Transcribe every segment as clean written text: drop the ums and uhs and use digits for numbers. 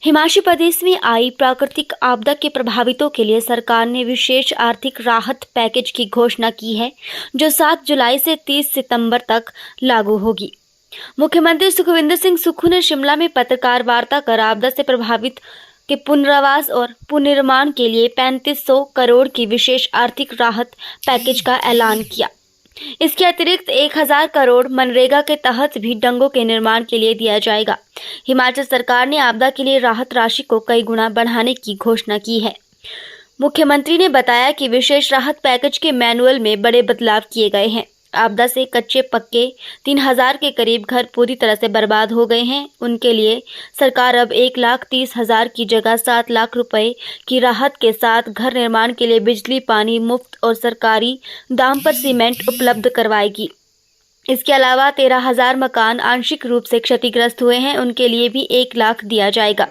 हिमाचल प्रदेश में आई प्राकृतिक आपदा के प्रभावितों के लिए सरकार ने विशेष आर्थिक राहत पैकेज की घोषणा की है, जो 7 जुलाई से 30 सितंबर तक लागू होगी। मुख्यमंत्री सुखविंदर सिंह सुक्खू ने शिमला में पत्रकार वार्ता कर आपदा से प्रभावित के पुनर्वास और पुनर्निर्माण के लिए 3500 करोड़ की विशेष आर्थिक राहत पैकेज का ऐलान किया। इसके अतिरिक्त 1000 करोड़ मनरेगा के तहत भी डंगों के निर्माण के लिए दिया जाएगा। हिमाचल सरकार ने आपदा के लिए राहत राशि को कई गुना बढ़ाने की घोषणा की है। मुख्यमंत्री ने बताया कि विशेष राहत पैकेज के मैनुअल में बड़े बदलाव किए गए हैं। आपदा से कच्चे पक्के 3000 के करीब घर पूरी तरह से बर्बाद हो गए हैं। उनके लिए सरकार अब 1,30,000 की जगह 7 लाख रुपए की राहत के साथ घर निर्माण के लिए बिजली, पानी मुफ्त और सरकारी दाम पर सीमेंट उपलब्ध करवाएगी। इसके अलावा 13,000 मकान आंशिक रूप से क्षतिग्रस्त हुए हैं, उनके लिए भी 1 लाख दिया जाएगा।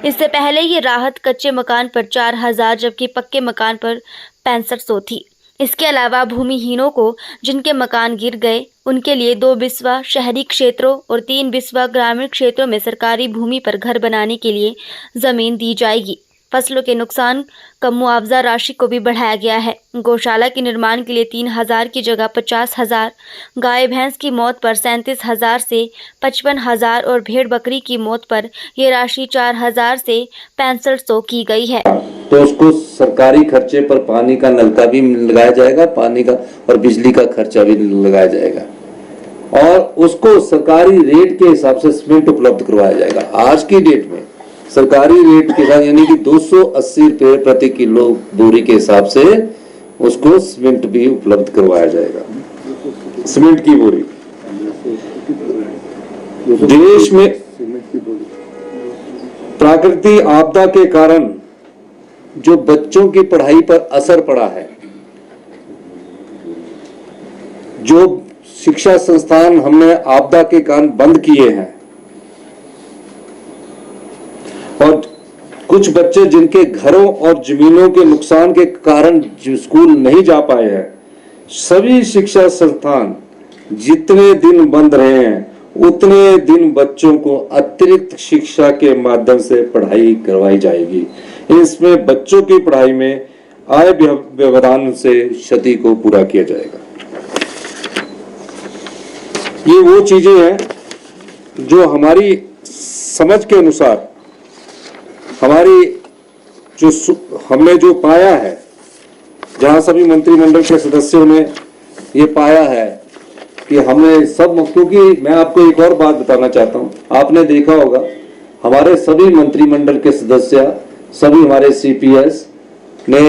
इससे पहले ये राहत कच्चे मकान पर 4,000 जबकि पक्के मकान पर 6500 थी। इसके अलावा भूमिहीनों को जिनके मकान गिर गए उनके लिए 2 बिस्वा शहरी क्षेत्रों और 3 बिस्वा ग्रामीण क्षेत्रों में सरकारी भूमि पर घर बनाने के लिए जमीन दी जाएगी। फसलों के नुकसान का मुआवजा राशि को भी बढ़ाया गया है। गौशाला के निर्माण के लिए 3,000 की जगह 50,000, गाय भैंस की मौत पर 37,000 से 55,000 और भेड़ बकरी की मौत पर यह राशि 4,000 से 6500 की गई है। तो उसको सरकारी खर्चे पर पानी का नल का भी लगाया जाएगा, पानी का और बिजली का खर्चा भी लगाया जाएगा और उसको सरकारी रेट के हिसाब से सीमेंट उपलब्ध करवाया जाएगा। आज की डेट में सरकारी रेट के साथ यानी कि 280 रुपये प्रति किलो बोरी के हिसाब से उसको सीमेंट भी उपलब्ध करवाया जाएगा। सीमेंट की बोरी देश में प्राकृतिक आपदा के कारण जो बच्चों की पढ़ाई पर असर पड़ा है, जो शिक्षा संस्थान हमने आपदा के कारण बंद किए हैं और कुछ बच्चे जिनके घरों और जमीनों के नुकसान के कारण जो स्कूल नहीं जा पाए हैं, सभी शिक्षा संस्थान जितने दिन बंद रहे हैं उतने दिन बच्चों को अतिरिक्त शिक्षा के माध्यम से पढ़ाई करवाई जाएगी। इसमें बच्चों की पढ़ाई में आय व्यवधान से क्षति को पूरा किया जाएगा। ये वो चीजें हैं जो हमारी समझ के अनुसार हमारी जो हमने जो पाया है, जहां सभी मंत्रिमंडल के सदस्यों ने ये पाया है कि हमें सब, क्योंकि मैं आपको एक और बात बताना चाहता हूं, आपने देखा होगा हमारे सभी मंत्रिमंडल के सदस्य, सभी हमारे सीपीएस ने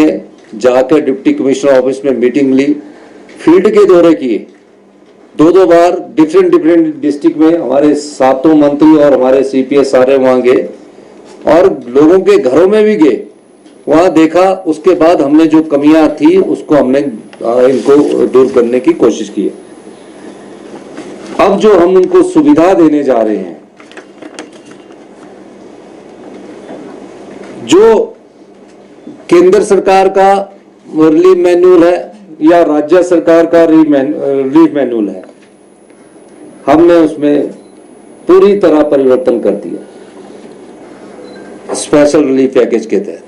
जाकर डिप्टी कमिश्नर ऑफिस में मीटिंग ली, फील्ड के दौरे किए, 2-2 बार डिफरेंट डिस्ट्रिक्ट में हमारे 7 मंत्री और हमारे सीपीएस सारे वहां गए और लोगों के घरों में भी गए, वहां देखा। उसके बाद हमने जो कमियां थी उसको हमने इनको दूर करने की कोशिश की। अब जो हम उनको सुविधा देने जा रहे हैं, जो केंद्र सरकार का रिलीफ मैनुअल है या राज्य सरकार का रिलीफ मैनुअल है, हमने उसमें पूरी तरह परिवर्तन कर दिया। स्पेशल रिलीफ पैकेज के तहत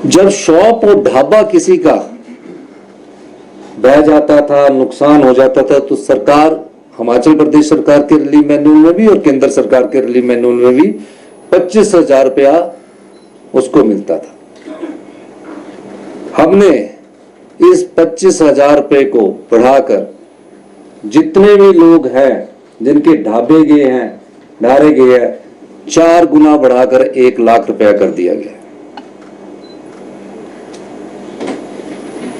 जब शॉप और ढाबा किसी का बह जाता था, नुकसान हो जाता था, तो सरकार, हिमाचल प्रदेश सरकार के रिलीफ मैनुअल में भी और केंद्र सरकार के रिलीफ मैनुअल में भी 25,000 रुपया उसको मिलता था। हमने इस 25,000 रुपये को बढ़ाकर जितने भी लोग हैं जिनके ढाबे गए हैं, डारे गए हैं, 4 गुना बढ़ाकर 1 लाख रुपया कर दिया गया।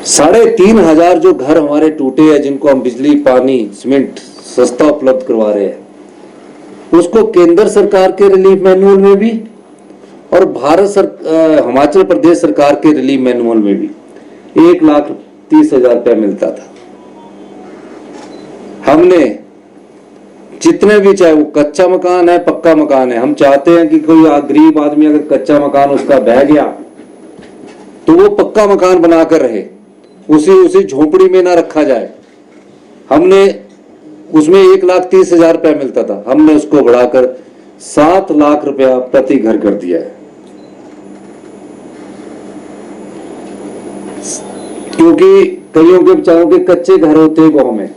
3,500 जो घर हमारे टूटे हैं, जिनको हम बिजली, पानी, सीमेंट सस्ता उपलब्ध करवा रहे हैं, उसको केंद्र सरकार के रिलीफ मैनुअल में भी और हिमाचल प्रदेश सरकार के रिलीफ मैनुअल में भी 1,30,000 रुपया मिलता था। हमने जितने भी, चाहे वो कच्चा मकान है, पक्का मकान है, हम चाहते हैं कि कोई गरीब आदमी अगर कच्चा मकान उसका बह गया तो वो पक्का मकान बनाकर रहे, उसी झोपड़ी में ना रखा जाए। हमने उसमें 1,30,000 रुपया मिलता था, हमने उसको बढ़ाकर 7 लाख रुपया प्रति घर कर दिया है। क्योंकि कईयों के बेचारों के कच्चे घर होते हैं गांव में,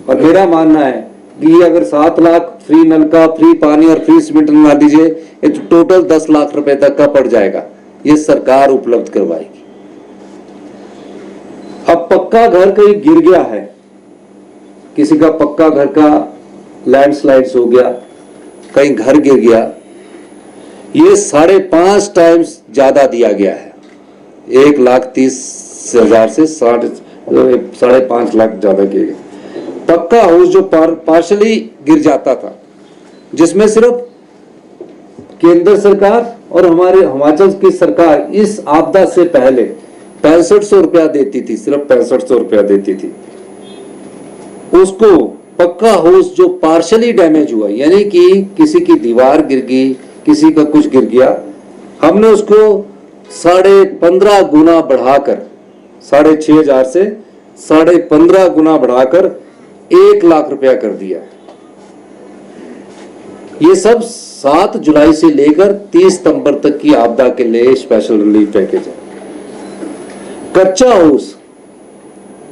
और मेरा मानना है कि अगर 7 लाख फ्री नलका, फ्री पानी और फ्री सीमेंट ना दीजिए, ये तो टोटल 10 लाख रुपए तक का पड़ जाएगा। ये सरकार उपलब्ध करवाएगी। अब पक्का घर कहीं गिर गया है, किसी का पक्का घर का लैंडस्लाइड्स हो गया, कहीं घर गिर गया, ये 5.5 टाइम्स ज्यादा दिया गया है। 1,30,000 से 5.5 लाख ज्यादा किए गए। पक्का हाउस जो पार्शली गिर जाता था, जिसमें सिर्फ केंद्र सरकार और हमारे हिमाचल की सरकार इस आपदा से पहले 6500 रुपया देती थी, सिर्फ 6500 रुपया देती थी। उसको पक्का हाउस जो पार्शली डैमेज हुआ, यानी कि किसी की दीवार गिर गई, किसी का कुछ गिर गया, हमने उसको 15.5 गुना बढ़ाकर 6,500 से 15.5 गुना बढ़ाकर 1 लाख रुपया कर दिया है। ये सब 7 जुलाई से लेकर 30 सितंबर तक की आपदा के लिए स्पेशल रिलीफ पैकेज है। कच्चा हाउस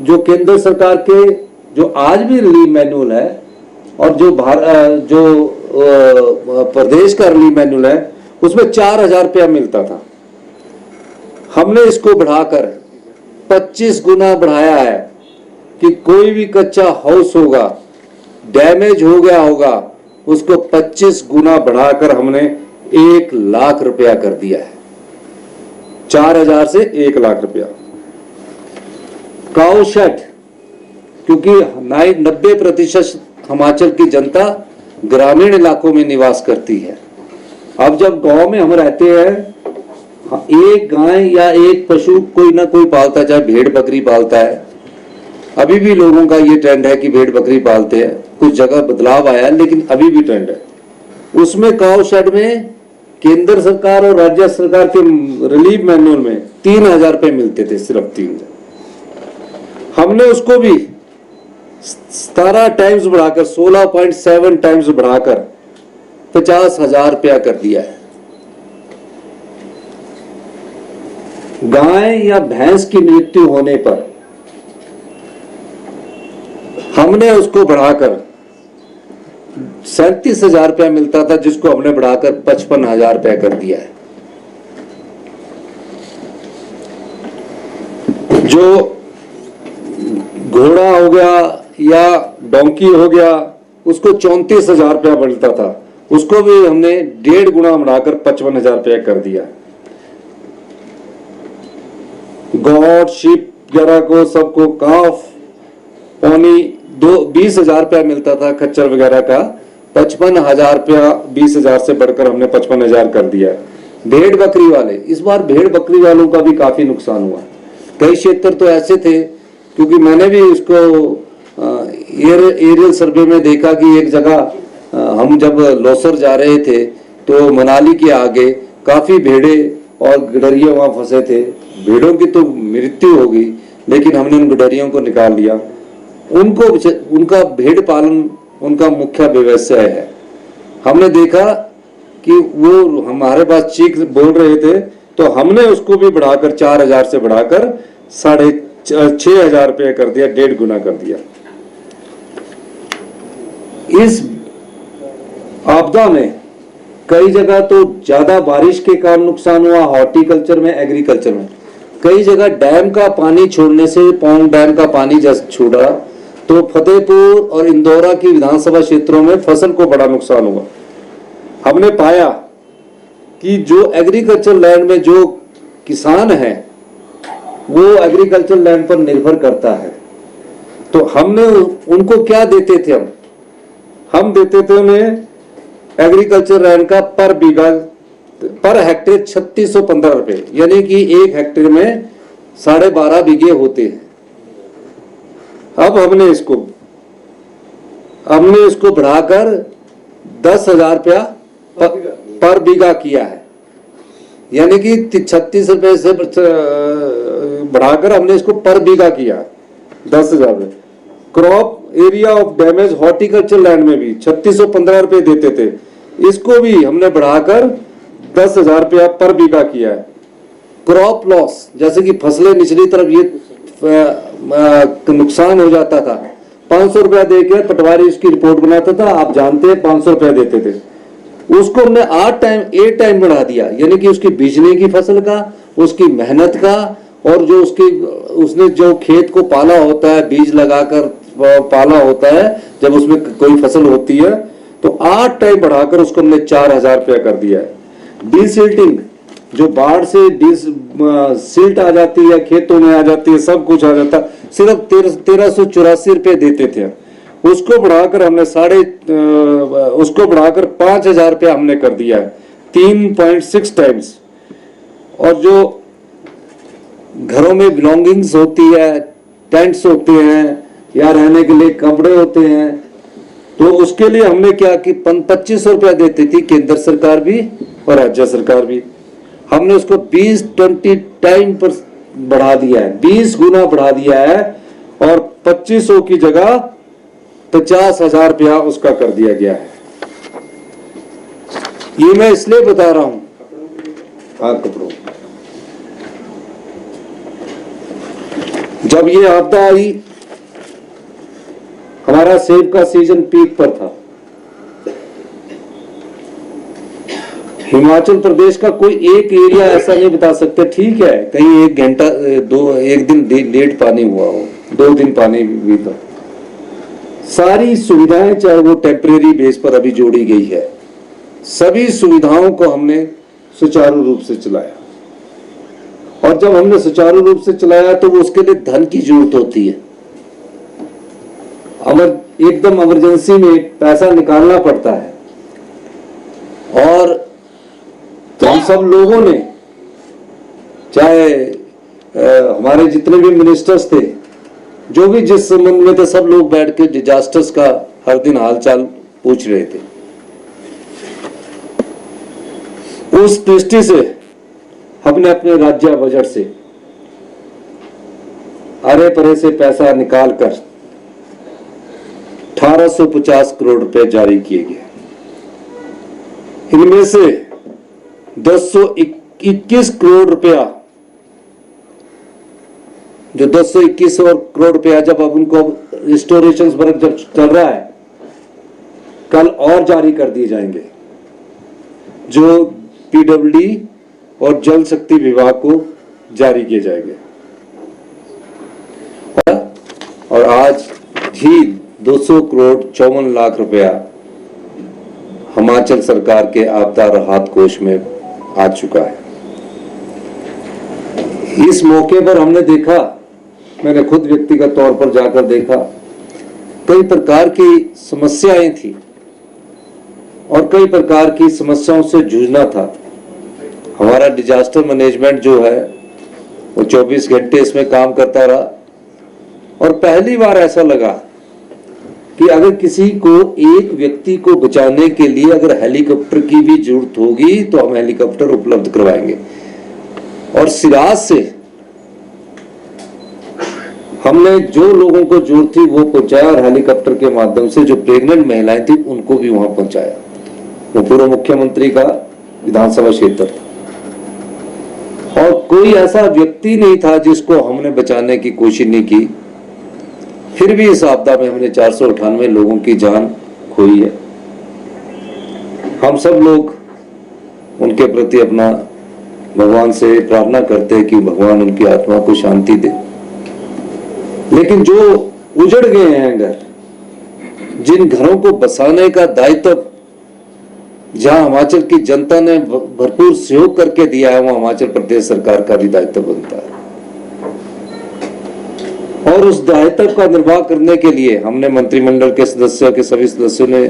जो केंद्र सरकार के जो आज भी रिलीफ मैनुअल है और जो प्रदेश का रिलीफ मैनुअल है, उसमें 4,000 रुपया मिलता था। हमने इसको बढ़ाकर 25 गुना बढ़ाया है कि कोई भी कच्चा हाउस होगा, डैमेज हो गया होगा, उसको 25 गुना बढ़ाकर हमने 1 लाख रुपया कर दिया है। 4,000 से 1 लाख रुपया। काऊ शेड, क्योंकि 90% हिमाचल की जनता ग्रामीण इलाकों में निवास करती है। अब जब गांव में हम रहते हैं, एक गाय या एक पशु कोई ना कोई पालता है, चाहे भेड़ बकरी पालता है। अभी भी लोगों का ये ट्रेंड है कि भेड़ बकरी पालते हैं, कुछ जगह बदलाव आया है, लेकिन अभी भी ट्रेंड है। उसमें काऊ शेड में केंद्र सरकार और राज्य सरकार के रिलीफ मैनुअल में 3,000 रुपए मिलते थे, सिर्फ 3,000। हमने उसको भी 17 टाइम्स बढ़ाकर 16.7 टाइम्स बढ़ाकर 50,000 रुपया कर दिया है। गाय या भैंस की मृत्यु होने पर हमने उसको बढ़ाकर 37,000 रुपया मिलता था, जिसको हमने बढ़ाकर 55,000 रुपया कर दिया है। जो घोड़ा हो गया या डोंकी हो गया, उसको 34,000 रुपया मिलता था, उसको भी हमने 1.5 गुना बढ़ाकर 55,000 रुपया कर दिया। गॉड, शीप वगैरह को सबको काफ पौनी 20,000 रुपया मिलता था, खच्चर वगैरह का 55,000 रुपया, 20,000 से बढ़कर हमने 55,000 कर दिया। भेड़ बकरी वाले, इस बार भेड़ बकरी वालों का भी काफी नुकसान हुआ। कई क्षेत्र तो ऐसे थे, क्योंकि मैंने भी उसको एरियल सर्वे में देखा कि एक जगह हम जब लोसर जा रहे थे तो मनाली के आगे काफी भेड़े और गडरिये वहां फंसे थे। भेड़ों की तो मृत्यु हो गई, लेकिन हमने उन गडरियों को निकाल लिया। उनका भेड़ पालन उनका मुख्य व्यवसाय है। हमने देखा कि वो हमारे पास चीख बोल रहे थे, तो हमने उसको भी बढ़ाकर 4,000 से बढ़ाकर 6,500 रुपया कर दिया, 1.5 गुना कर दिया। इस आपदा में कई जगह तो ज्यादा बारिश के कारण नुकसान हुआ, हॉर्टिकल्चर में, एग्रीकल्चर में। कई जगह डैम का पानी छोड़ने से, पौंग डैम का पानी जब छोड़ा तो फतेहपुर और इंदौरा की विधानसभा क्षेत्रों में फसल को बड़ा नुकसान हुआ। हमने पाया कि जो एग्रीकल्चर लैंड में जो किसान है, वो एग्रीकल्चर लैंड पर निर्भर करता है। तो हमने उनको क्या देते थे, हम देते थे उन्हें एग्रीकल्चर लैंड का पर बीघा, पर हेक्टेयर 3615 रुपए, यानी कि 1 हेक्टेयर में 12.5 बीघे होते हैं। अब हमने इसको बढ़ाकर 10,000 रुपया पर बीघा किया है, यानी कि 36 रुपए से बढ़ाकर हमने इसको पर बीघा किया 10,000 रुपये। Crop area of damage horticulture land में भी 3615 रुपए देते थे, इसको भी हमने बढ़ाकर 10,000 रुपया पर बीघा किया है। क्रॉप लॉस, जैसे कि फसलें निचली तरफ ये नुकसान हो जाता था, 500 रुपया देकर पटवारी इसकी रिपोर्ट बनाता था, आप जानते हैं 500 रुपया देते थे, उसको हमने 8 टाइम बढ़ा दिया। यानी कि उसकी बीजने की फसल का, उसकी मेहनत का, और जो उसने जो खेत को पाला होता है, बीज लगाकर पाला होता है, जब उसमें कोई फसल होती है तो 8 टाइम बढ़ाकर उसको हमने 4000 रुपया कर दिया है। डीसिल्टिंग, जो बाढ़ से सिल्ट आ जाती है, खेतों में आ जाती है, सब कुछ आ जाता है, सिर्फ 1384 रुपये देते थे, उसको बढ़ाकर हमने उसको बढ़ाकर 5000 रुपया हमने कर दिया है, 3.6 टाइम्स। और जो घरों में बिलोंगिंग्स होती है, टेंट्स होते हैं या रहने के लिए कपड़े होते हैं, तो उसके लिए हमने क्या कि 2500 रुपया देती थी केंद्र सरकार भी और राज्य सरकार भी, हमने उसको 20 टाइम पर बढ़ा दिया है, 20 गुना बढ़ा दिया है, और 2500 की जगह 50,000 रुपया उसका कर दिया गया है। ये मैं इसलिए बता रहा हूं, हाँ कपड़ों, जब ये आपदा आई, हमारा सेब का सीजन पीक पर था, हिमाचल प्रदेश का कोई एक एरिया ऐसा नहीं बता सकते, ठीक है कहीं 1 घंटा एक दिन लेट पानी हुआ हो, 2 दिन पानी भी था, सारी सुविधाएं चाहे वो टेम्परेरी बेस पर अभी जोड़ी गई है, सभी सुविधाओं को हमने सुचारू रूप से चलाया। और जब हमने सुचारू रूप से चलाया तो उसके लिए धन की जरूरत होती है, एकदम इमरजेंसी में पैसा निकालना पड़ता है। और हम सब लोगों ने, चाहे हमारे जितने भी मिनिस्टर्स थे, जो भी जिस संबंध में थे, सब लोग बैठ के डिजास्टर्स का हर दिन हालचाल पूछ रहे थे। उस दृष्टि से हमने अपने राज्य बजट से अरे परे से पैसा निकालकर 1850 करोड़ रुपए जारी किए गए। इनमें से 221 करोड़ रुपया, जो 221 और करोड़ रुपया जब अब उनको रिस्टोरेशन वर्क जब चल रहा है, कल और जारी कर दिए जाएंगे, जो पीडब्ल्यूडी और जल शक्ति विभाग को जारी किए जाएंगे। और आज ही 200 करोड़ 54 लाख रुपया हिमाचल सरकार के आपदा राहत कोष में आ चुका है। इस मौके पर हमने देखा, मैंने खुद व्यक्तिगत तौर पर जाकर देखा, कई प्रकार की समस्याएं थी और कई प्रकार की समस्याओं से जूझना था। हमारा डिजास्टर मैनेजमेंट जो है वो 24 घंटे इसमें काम करता रहा, और पहली बार ऐसा लगा कि अगर किसी को, एक व्यक्ति को बचाने के लिए अगर हेलीकॉप्टर की भी जरूरत होगी तो हम हेलीकॉप्टर उपलब्ध करवाएंगे। और सिराज से हमने जो लोगों को जरूरत थी वो पहुंचाया, और हेलीकॉप्टर के माध्यम से जो प्रेग्नेंट महिलाएं थी उनको भी वहां पहुंचाया। वो पूर्व मुख्यमंत्री का विधानसभा क्षेत्र था, और कोई ऐसा व्यक्ति नहीं था जिसको हमने बचाने की कोशिश नहीं की। फिर भी इस आपदा में हमने 498 लोगों की जान खोई है। हम सब लोग उनके प्रति अपना भगवान से प्रार्थना करते हैं कि भगवान उनकी आत्मा को शांति दे। लेकिन जो उजड़ गए हैं घर, जिन घरों को बसाने का दायित्व जहां हिमाचल की जनता ने भरपूर सहयोग करके दिया है, वहां हिमाचल प्रदेश सरकार का भी दायित्व बनता है। और उस दायित्व का निर्वाह करने के लिए हमने मंत्रिमंडल के सदस्यों के सभी सदस्यों ने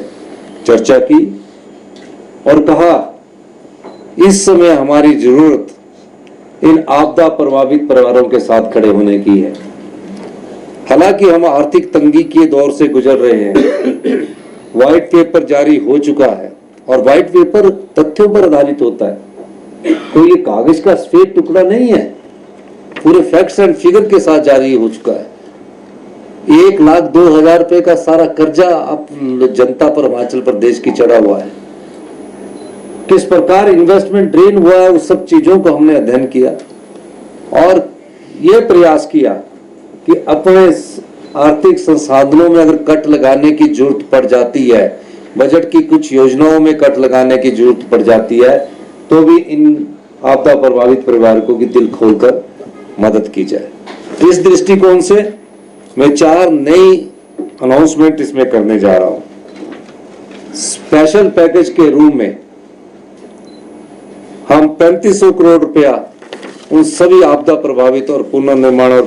चर्चा की और कहा, इस समय हमारी जरूरत इन आपदा प्रभावित परिवारों के साथ खड़े होने की है। हालांकि हम आर्थिक तंगी के दौर से गुजर रहे हैं। व्हाइट पेपर जारी हो चुका है, और व्हाइट पेपर तथ्यों पर आधारित होता है, कोई ये कागज का सफेद टुकड़ा नहीं है, पूरे फैक्ट्स एंड फिगर के साथ जारी हो चुका है। 1,02,000 रुपए का सारा कर्जा अब जनता पर हिमाचल प्रदेश की चढ़ा हुआ है। किस प्रकार इन्वेस्टमेंट ड्रेन हुआ है, उस सब चीजों को हमने अध्ययन किया और ये प्रयास किया कि अपने आर्थिक संसाधनों में अगर कट लगाने की जरूरत पड़ जाती है, बजट की कुछ योजनाओं में कट लगाने की जरूरत पड़ जाती है, तो भी इन आपदा प्रभावित परिवारों की दिल खोलकर मदद की जाए। इस दृष्टिकोण से मैं 4 नई अनाउंसमेंट इसमें करने जा रहा हूं। स्पेशल पैकेज के रूप में हम 3500 करोड़ रुपया उन सभी आपदा प्रभावित और पुनर्निर्माण और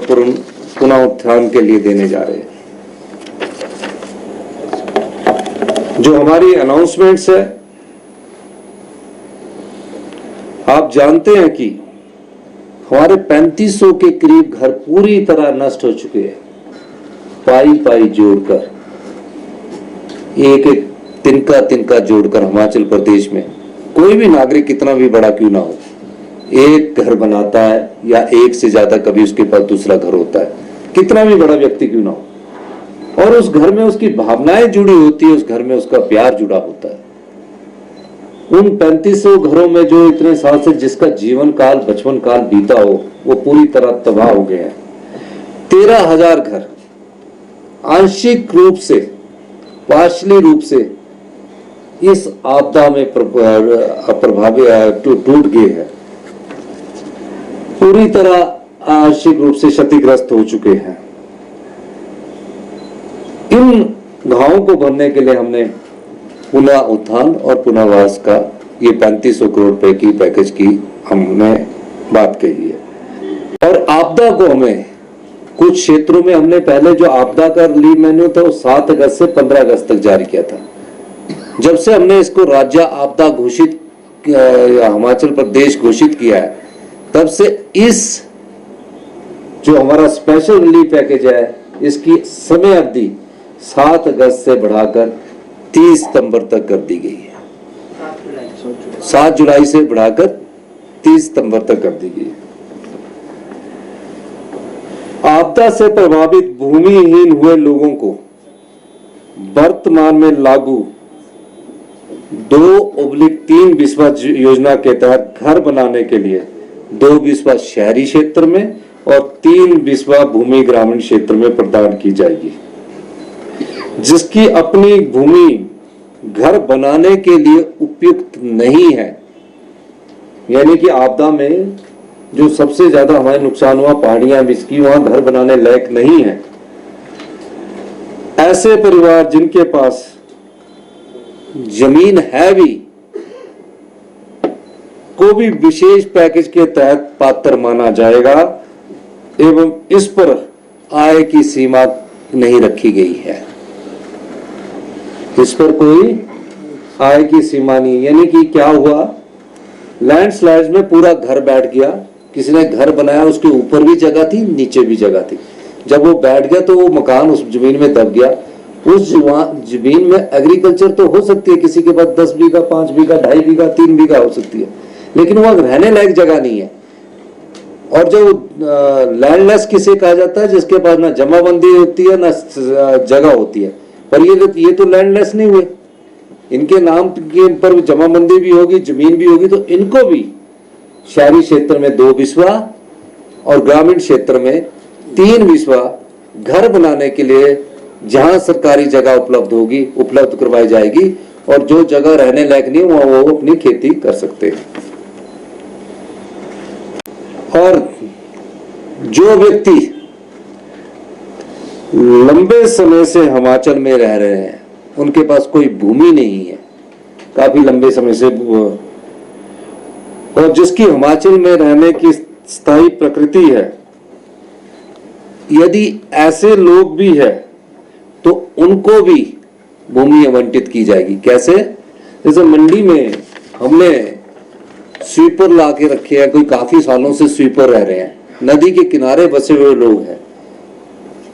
पुनः उत्थान के लिए देने जा रहे हैं। जो हमारी अनाउंसमेंट्स है, आप जानते हैं कि हमारे 3500 के करीब घर पूरी तरह नष्ट हो चुके हैं। पाई जोड़कर, एक एक तिनका जोड़कर हिमाचल प्रदेश में कोई भी नागरिक कितना भी बड़ा क्यों ना हो, एक घर बनाता है या एक से ज्यादा, कभी उसके पास दूसरा घर होता है, कितना भी बड़ा व्यक्ति क्यों ना हो, और उस घर में उसकी भावनाएं जुड़ी होती है, उस घर में उसका प्यार जुड़ा होता है। उन 3500 घरों में जो इतने साल से जिसका जीवन काल, बचपन काल बीता हो, वो पूरी तरह तबाह हो गए हैं। 13,000 घर आंशिक रूप से, पार्शली रूप से इस आपदा में प्रभावित टूट गए हैं, पूरी तरह आंशिक रूप से क्षतिग्रस्त हो चुके हैं। इन घावों को भरने के लिए हमने पुनः उत्थान और पुनर्वास का ये 3500 करोड़ रुपए की पैकेज की हमने बात कही है। और आपदा को हमें कुछ क्षेत्रों में हमने पहले जो आपदा का रिलीफ मेन्यू था वो 7 अगस्त से 15 अगस्त तक जारी किया था। जब से हमने इसको राज्य आपदा घोषित, हिमाचल प्रदेश घोषित किया है, तब से इस जो हमारा स्पेशल रिलीफ पैकेज है, इसकी समय अवधि 7 अगस्त से बढ़ाकर 30 सितंबर तक कर दी गई है। 7 जुलाई से बढ़ाकर 30 सितंबर तक कर दी गई है। आपदा से प्रभावित भूमिहीन हुए लोगों को वर्तमान में लागू 2/3 बिस्वा योजना के तहत घर बनाने के लिए 2 बिस्वा शहरी क्षेत्र में और 3 बिस्वा भूमि ग्रामीण क्षेत्र में प्रदान की जाएगी। जिसकी अपनी भूमि घर बनाने के लिए उपयुक्त नहीं है, यानी कि आपदा में जो सबसे ज्यादा हमारे नुकसान हुआ, पहाड़ियां जिसकी वहां घर बनाने लायक नहीं है, ऐसे परिवार जिनके पास जमीन है भी, को भी विशेष पैकेज के तहत पात्र माना जाएगा एवं इस पर आय की सीमा नहीं रखी गई है। इस पर कोई आय की सीमा नहीं, यानी कि क्या हुआ, लैंडस्लाइड में पूरा घर बैठ गया, किसी ने घर बनाया, उसके ऊपर भी जगह थी, नीचे भी जगह थी, जब वो बैठ गया तो वो मकान उस जमीन में दब गया। उस जमीन में एग्रीकल्चर तो हो सकती है, किसी के पास 10 बीघा, 5 बीघा, 2.5 बीघा, 3 बीघा हो सकती है, लेकिन वहां रहने लायक जगह नहीं है। और जो लैंडलेस किसे कहा जाता है, जिसके पास ना जमाबंदी होती है ना जगह होती है, पर ये तो लैंडलेस नहीं हुए, इनके नाम के पर जमाबंदी भी होगी, जमीन भी होगी, तो इनको भी शहरी क्षेत्र में 2 बिस्वा और ग्रामीण क्षेत्र में 3 बिस्वा घर बनाने के लिए जहां सरकारी जगह उपलब्ध होगी, उपलब्ध करवाई जाएगी, और जो जगह रहने लायक नहीं वहां वो अपनी खेती कर सकते हैं। और जो व्यक्ति लंबे समय से हिमाचल में रह रहे हैं, उनके पास कोई भूमि नहीं है, काफी लंबे समय से, और जिसकी हिमाचल में रहने की स्थायी प्रकृति है, यदि ऐसे लोग भी है तो उनको भी भूमि आवंटित की जाएगी। कैसे? जैसे मंडी में हमने स्वीपर ला के रखे हैं, कोई काफी सालों से स्वीपर रह रहे हैं, नदी के किनारे बसे हुए लोग हैं,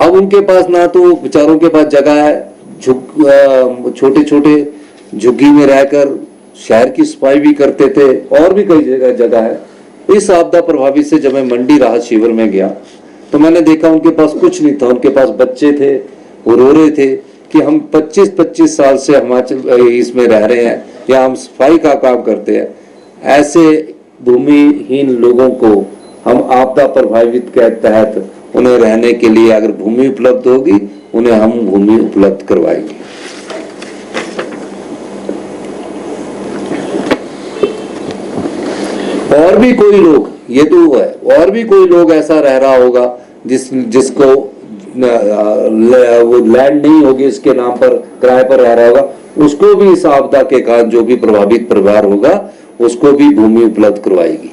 अब उनके पास ना तो बेचारों के पास जगह है, छोटे छोटे झुग्गी में रहकर शहर की सफाई भी करते थे, और भी कई जगह है। इस आपदा प्रभावित से जब मैं मंडी राहत शिविर में गया तो मैंने देखा उनके पास कुछ नहीं था, उनके पास बच्चे थे, वो रो रहे थे कि हम 25-25 साल से हिमाचल इसमें रह रहे हैं या हम सफाई का काम करते हैं, ऐसे भूमिहीन लोगों को हम आपदा प्रभावित के तहत उन्हें रहने के लिए अगर भूमि उपलब्ध होगी, उन्हें हम भूमि उपलब्ध करवाएंगे। और भी कोई लोग, ये तो है, और भी कोई लोग ऐसा रह रहा होगा जिसको वो लैंड नहीं होगी, इसके नाम पर किराए पर रह रहा होगा, उसको भी इस आपदा के कारण जो भी प्रभावित परिवार होगा उसको भी भूमि उपलब्ध करवाएगी।